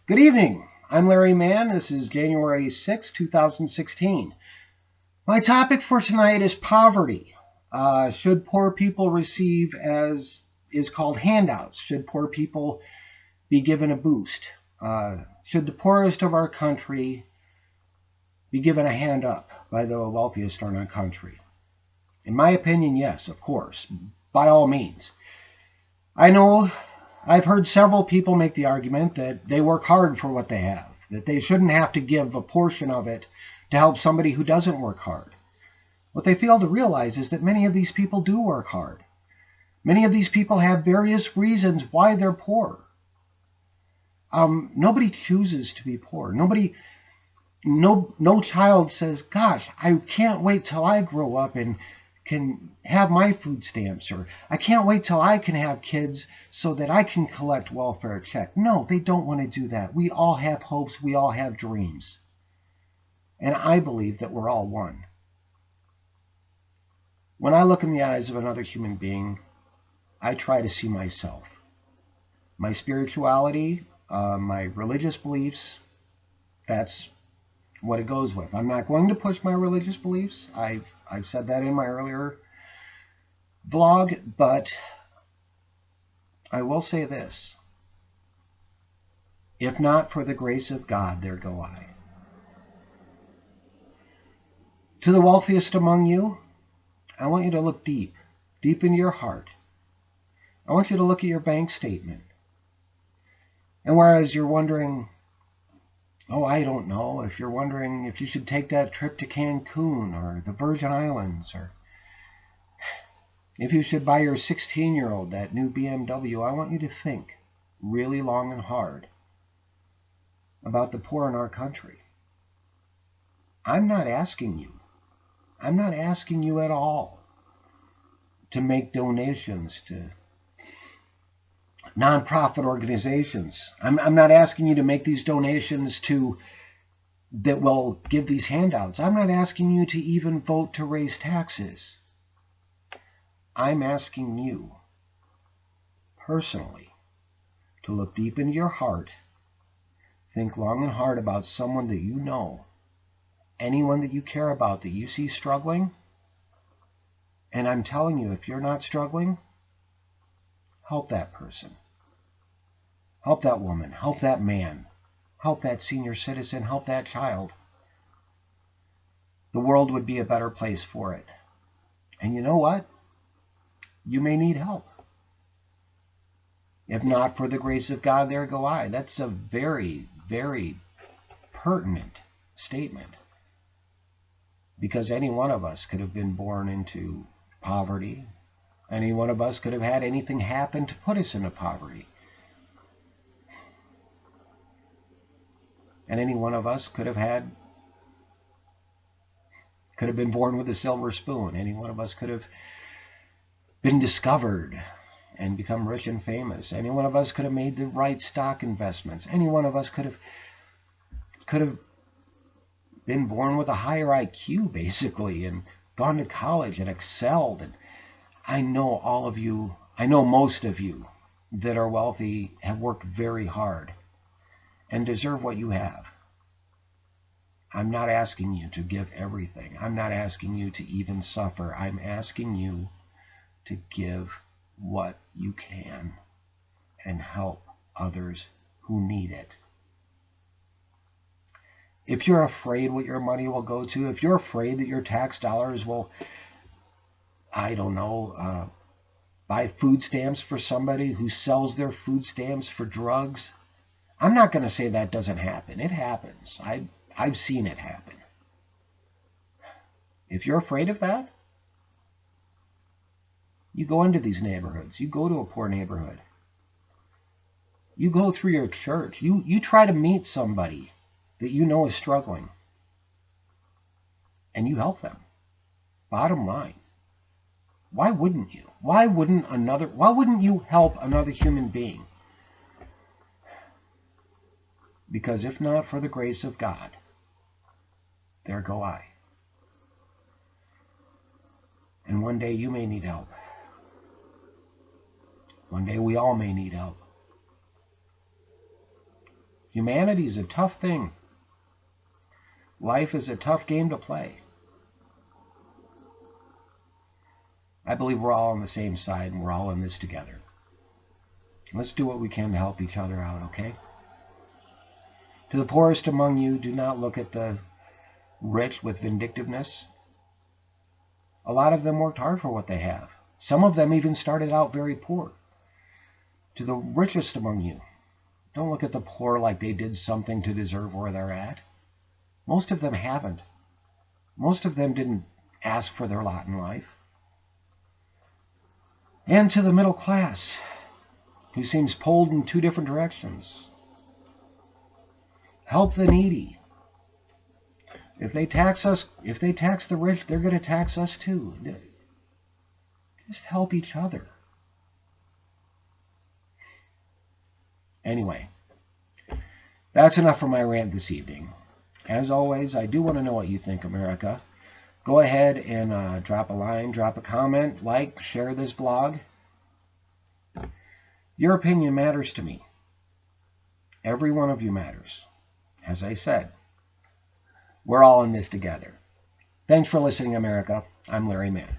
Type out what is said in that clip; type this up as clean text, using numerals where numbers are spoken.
Good evening. I'm Larry Mann. This is January 6, 2016. My topic for tonight is poverty. Should poor people receive, as is called, handouts? Should poor people be given a boost? Should the poorest of our country be given a hand up by the wealthiest in our country? In my opinion, yes, of course, by all means. I know I've heard several people make the argument that they work hard for what they have, that they shouldn't have to give a portion of it to help somebody who doesn't work hard. What they fail to realize is that many of these people do work hard. Many of these people have various reasons why they're poor. Nobody chooses to be poor. No child says, gosh, I can't wait till I grow up and can have my food stamps, or I can't wait till I can have kids so that I can collect welfare check. No, they don't want to do that. We all have hopes. We all have dreams. And I believe that we're all one. When I look in the eyes of another human being, I try to see myself. My spirituality, my religious beliefs, that's what it goes with. I'm not going to push my religious beliefs. I've said that in my earlier vlog, but I will say this. If not for the grace of God, there go I. To the wealthiest among you, I want you to look deep into your heart. I want you to look at your bank statement. And whereas you're wondering, oh, I don't know, if you're wondering if you should take that trip to Cancun or the Virgin Islands, or if you should buy your 16-year-old that new BMW, I want you to think really long and hard about the poor in our country. I'm not asking you at all to make donations to nonprofit organizations. I'm not asking you to make these donations that will give these handouts. I'm not asking you to even vote to raise taxes. I'm asking you personally to look deep into your heart, think long and hard about someone that you know, anyone that you care about that you see struggling. And I'm telling you, if you're not struggling, help that person. Help that woman. Help that man. Help that senior citizen. Help that child. The world would be a better place for it. And you know what? You may need help. If not for the grace of God, there go I. That's a very, very pertinent statement. Because any one of us could have been born into poverty. Any one of us could have had anything happen to put us into poverty. And any one of us could have been born with a silver spoon. Any one of us could have been discovered and become rich and famous. Any one of us could have made the right stock investments. Any one of us could have been born with a higher IQ, basically, and gone to college and excelled. And I know all of you, I know most of you that are wealthy have worked very hard and deserve what you have. I'm not asking you to give everything. I'm not asking you to even suffer. I'm asking you to give what you can and help others who need it. If you're afraid what your money will go to, if you're afraid that your tax dollars will, I don't know, buy food stamps for somebody who sells their food stamps for drugs, I'm not going to say that doesn't happen. It happens. I've seen it happen. If you're afraid of that, you go into these neighborhoods. You go to a poor neighborhood. You go through your church. You try to meet somebody that you know is struggling. And you help them. Bottom line. Why wouldn't you? Why wouldn't you help another human being? Because if not for the grace of God, there go I. And one day you may need help. One day we all may need help. Humanity is a tough thing. Life is a tough game to play. I believe we're all on the same side and we're all in this together. Let's do what we can to help each other out, okay? To the poorest among you, do not look at the rich with vindictiveness. A lot of them worked hard for what they have. Some of them even started out very poor. To the richest among you, don't look at the poor like they did something to deserve where they're at. Most of them haven't. Most of them didn't ask for their lot in life. And to the middle class, who seems pulled in two different directions. Help the needy. If they tax us, if they tax the rich, they're going to tax us too. Just help each other. Anyway, that's enough for my rant this evening. As always, I do want to know what you think, America. Go ahead and drop a line, drop a comment, like, share this blog. Your opinion matters to me. Every one of you matters. As I said, we're all in this together. Thanks for listening, America. I'm Larry Mann.